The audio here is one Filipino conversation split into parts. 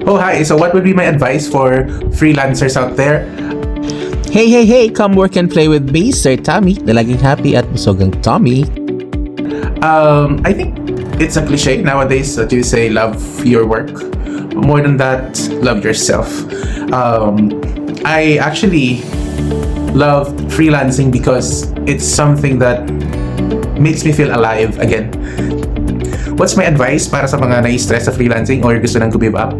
Oh, hi. So what would be my advice for freelancers out there? Hey, come work and play with me, Sir Tommy, na laging happy at busogang Tommy. I think it's a cliche nowadays that you say love your work. More than that, love yourself. I actually love freelancing because it's something that makes me feel alive again. What's my advice para sa mga nai-stress sa freelancing or gusto nang give up?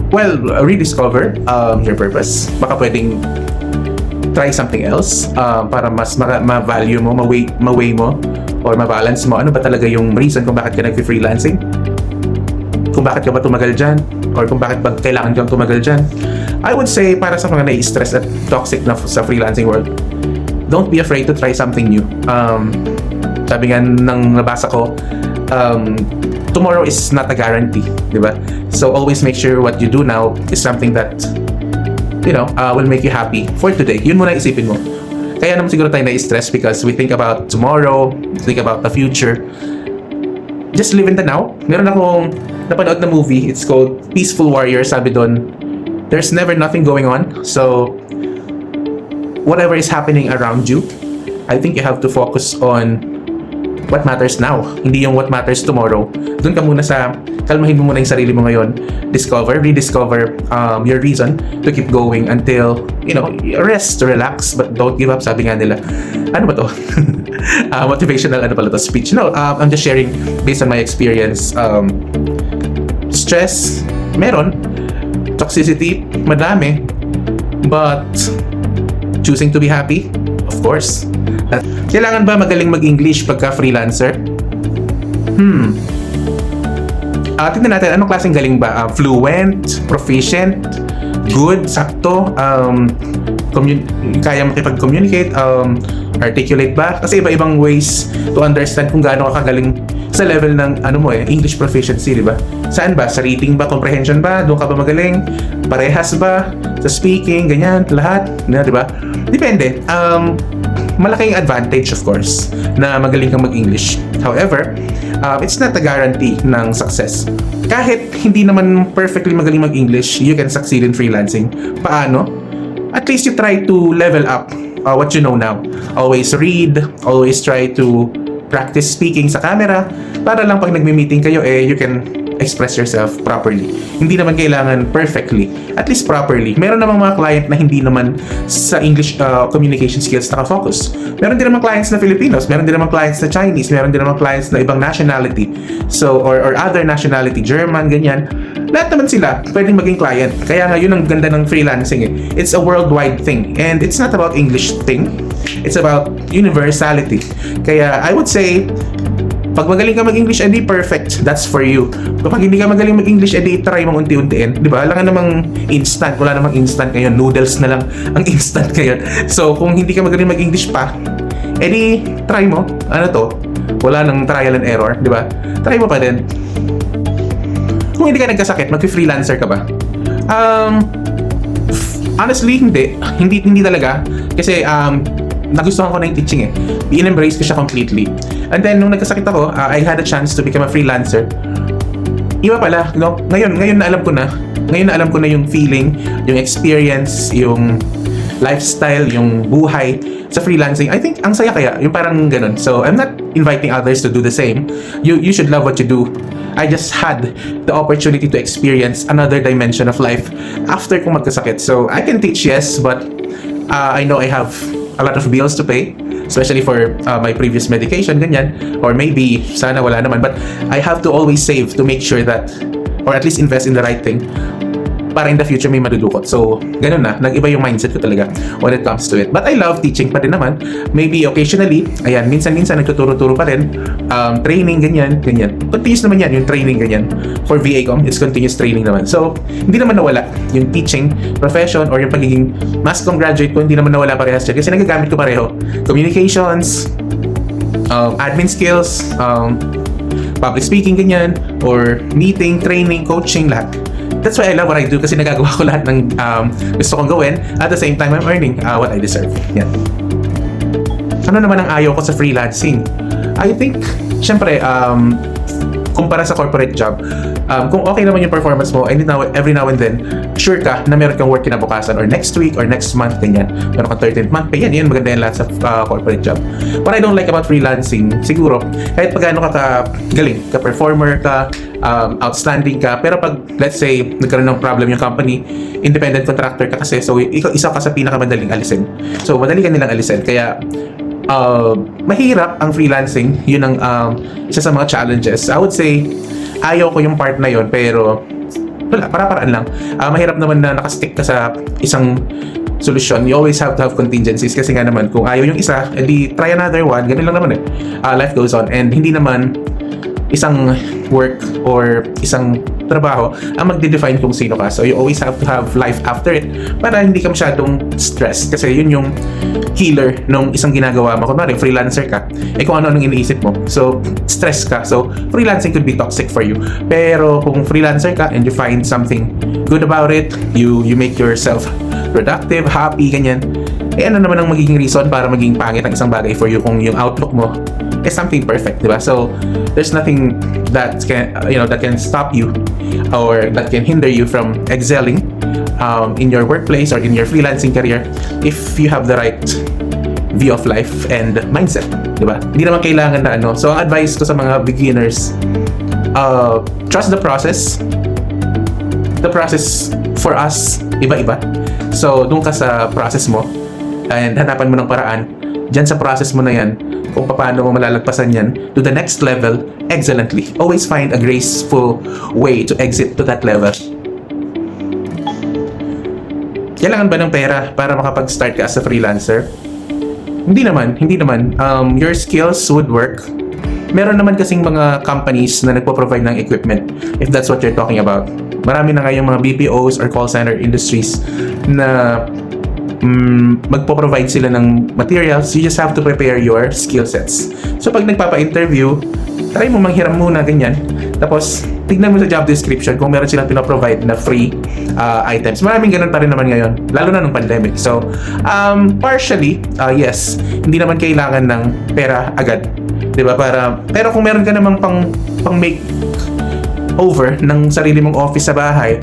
Well, rediscover your purpose. Baka pwedeng try something else para mas ma-value mo, ma-weigh mo, or ma-balance mo. Ano ba talaga yung reason kung bakit ka nag-freelancing? Kung bakit ka ba tumagal dyan? Or kung bakit ba kailangan kang tumagal dyan? I would say, para sa mga nai-stress at toxic na sa freelancing world, don't be afraid to try something new. Sabi nga nang nabasa ko, tomorrow is not a guarantee, di ba? So always make sure what you do now is something that, will make you happy for today. Yun muna isipin mo. Kaya naman siguro tayo na-stress because we think about tomorrow, think about the future. Just live in the now. Meron akong napanood na movie, it's called Peaceful Warrior. Sabi doon, there's never nothing going on. So whatever is happening around you, I think you have to focus on what matters now, hindi yung what matters tomorrow. Doon ka muna sa, kalmahin mo muna yung sarili mo ngayon. Rediscover your reason to keep going until, rest, relax, but don't give up, sabi nga nila. Ano ba to? Motivational, speech. No, I'm just sharing based on my experience. Stress, meron. Toxicity, madami. But, choosing to be happy, of course. Kailangan ba magaling mag-English pagka freelancer? Tingnan natin, anong klaseng galing ba? Fluent? Proficient? Good? Sakto? Kaya makipag-communicate? Articulate ba? Kasi iba-ibang ways to understand kung gaano ka kagaling sa level ng English proficiency, di ba? Saan ba? Sa reading ba? Comprehension ba? Doon ka ba magaling? Parehas ba? Sa speaking? Ganyan? Lahat? Di ba? Depende. Malaking advantage, of course, na magaling kang mag-English. However, it's not a guarantee ng success. Kahit hindi naman perfectly magaling mag-English, you can succeed in freelancing. Paano? At least you try to level up what you know now. Always read, always try to practice speaking sa camera para lang pag nagmi-meeting kayo, you can express yourself properly. Hindi naman kailangan perfectly, at least properly. Meron namang mga client na hindi naman sa English communication skills nakafocus. Meron din naman clients na Filipinos, meron din naman clients na Chinese, meron din naman clients na ibang nationality. So, or other nationality, German, ganyan. Lahat naman sila pwedeng maging client. Kaya nga yun ang ganda ng freelancing eh. It's a worldwide thing. And it's not about English thing. It's about universality. Kaya I would say, pag magaling ka mag-English, edi perfect. That's for you. Kapag hindi ka magaling mag-English, edi try mong unti-untiin. Di ba? Wala ka namang instant. Wala namang instant ngayon. Noodles na lang ang instant ngayon. So, kung hindi ka magaling mag-English pa, edi try mo. Ano to? Wala nang trial and error. Di ba? Try mo pa din. Kung hindi ka nagkasakit, mag-freelancer ka ba? Honestly, hindi. Hindi talaga. Kasi, nagustuhan ko na yung teaching eh. In-embrace ko siya completely. And then, nung nagkasakit ako, I had a chance to become a freelancer. Iba pala, Ngayon na alam ko na. Ngayon na alam ko na yung feeling, yung experience, yung lifestyle, yung buhay sa freelancing. I think, ang saya kaya. Yung parang ganun. So, I'm not inviting others to do the same. You should love what you do. I just had the opportunity to experience another dimension of life after kong magkasakit. So, I can teach, yes, but I know I have a lot of bills to pay, especially for my previous medication, ganyan. Or maybe, sana wala naman. But I have to always save to make sure that, or at least invest in the right thing, para in the future may madudukot. So, ganun na. Nag-iba yung mindset ko talaga when it comes to it. But I love teaching pa din naman. Maybe occasionally, ayan, minsan-minsan nagtuturo-turo pa rin. Training, ganyan. Continuous naman yan, yung training, ganyan. For VACom, it's continuous training naman. So, hindi naman nawala yung teaching profession or yung pagiging mass comm graduate ko, hindi naman nawala parehas dyan. Kasi nagagamit ko pareho. Communications, admin skills, public speaking, ganyan, or meeting, training, coaching, lahat. That's why I love what I do kasi nagagawa ko lahat ng gusto kong gawin. At the same time, I'm earning what I deserve. Yan. Ano naman ang ayaw ko sa freelancing? I think, syempre, kumpara sa corporate job. Kung okay naman yung performance mo, every now and then, sure ka na meron kang work kinabukasan or next week or next month, ganyan. Meron kang 13th month pay, yan maganda yan lahat sa corporate job. What I don't like about freelancing, siguro, kahit pagano ka galing, ka-performer ka, outstanding ka, pero pag, let's say, nagkaroon ng problem yung company, independent contractor ka kasi, so isa ka sa pinakamadaling alisin. So, madali ka nilang alisin. Kaya, mahirap ang freelancing. Yun ang isa sa mga challenges. I would say, ayaw ko yung part na yun, pero wala, para-paraan lang. Mahirap naman na nakastick ka sa isang solusyon. You always have to have contingencies kasi nga naman, kung ayaw yung isa, edi try another one. Ganun lang naman eh. Life goes on. And hindi naman isang work or isang trabaho ang magde-define kung sino ka. So you always have to have life after it para hindi ka masyadong stress kasi yun yung killer nung isang ginagawa mo. Kunwari, freelancer ka. Kung ano-anong iniisip mo. So, stress ka. So, freelancing could be toxic for you. Pero kung freelancer ka and you find something good about it, you make yourself productive, happy, ganyan. Ano naman ang magiging reason para maging pangit ang isang bagay for you kung yung outlook mo is something perfect, diba? So, there's nothing that can stop you or that can hinder you from excelling in your workplace or in your freelancing career if you have the right view of life and mindset, diba? Hindi naman kailangan na ano. So, ang advice ko sa mga beginners, trust the process. The process for us, iba-iba. So, dun ka sa process mo and hanapan mo ng paraan dyan sa process mo na yan kung paano mo malalagpasan yan to the next level excellently. Always find a graceful way to exit to that level. Kailangan ba ng pera para makapag-start ka as a freelancer? Hindi naman. Your skills would work. Meron naman kasing mga companies na nagpo-provide ng equipment, if that's what you're talking about. Marami na ngayong mga BPOs or call center industries na magpo-provide sila ng materials. You just have to prepare your skill sets. So pag nagpapa-interview, try mo manghiram muna, ganyan. Tapos, tignan mo sa job description kung meron silang pinoprovide na free items. Maraming ganun pa rin naman ngayon, lalo na nung pandemic. So, partially, yes, hindi naman kailangan ng pera agad. Diba? Pero kung meron ka namang pang make over ng sarili mong office sa bahay,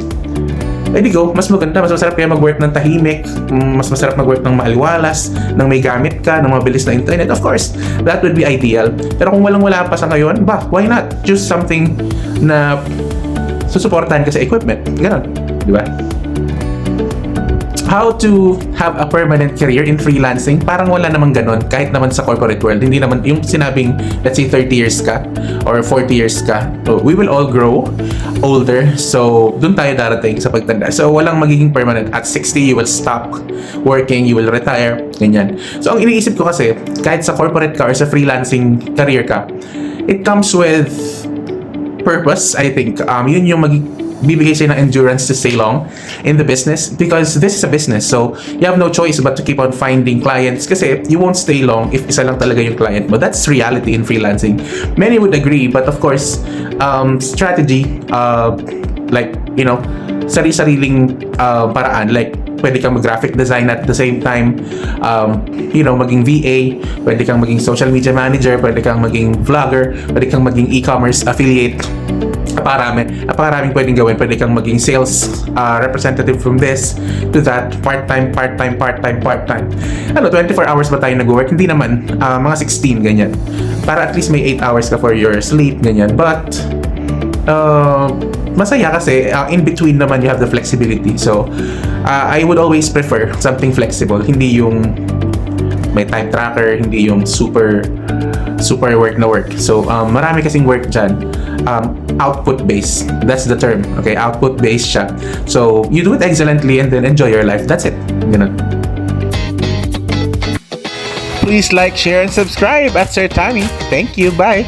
edi go, mas maganda, mas masarap kaya mag-work ng tahimik, mas masarap mag-work ng maaliwalas, ng may gamit ka, ng mabilis na internet. Of course, that would be ideal. Pero kung wala pa sa ngayon, why not? Choose something na susuportahan ka sa equipment. Ganon, di ba? How to have a permanent career in freelancing? Parang wala namang ganon, kahit naman sa corporate world. Hindi naman, yung sinabing, let's say 30 years ka, or 40 years ka, we will all grow older. So, dun tayo darating sa pagtanda. So, walang magiging permanent. At 60, you will stop working, you will retire, ganyan. So, ang iniisip ko kasi, kahit sa corporate ka or sa freelancing career ka, it comes with purpose, I think. Yun yung bibigay sa'yo ng endurance to stay long in the business because this is a business. So, you have no choice but to keep on finding clients kasi you won't stay long if isa lang talaga yung client mo. That's reality in freelancing. Many would agree, but of course, strategy, sari-sariling paraan, like pwede kang mag-graphic design at the same time, maging VA, pwede kang maging social media manager, pwede kang maging vlogger, pwede kang maging e-commerce affiliate. Napakaraming pwedeng gawin. Pwede kang maging sales representative from this to that, part-time. 24 hours ba tayo nag-work? Hindi naman. Mga 16, ganyan. Para at least may 8 hours ka for your sleep, ganyan. But, masaya kasi in between naman you have the flexibility. So, I would always prefer something flexible. Hindi yung may time tracker, hindi yung super work na work. So, marami kasing work dyan. Output-based. That's the term. Okay, output-based siya. So, you do it excellently and then enjoy your life. That's it. Ganun. Please like, share, and subscribe at Sir Tommy. Thank you. Bye.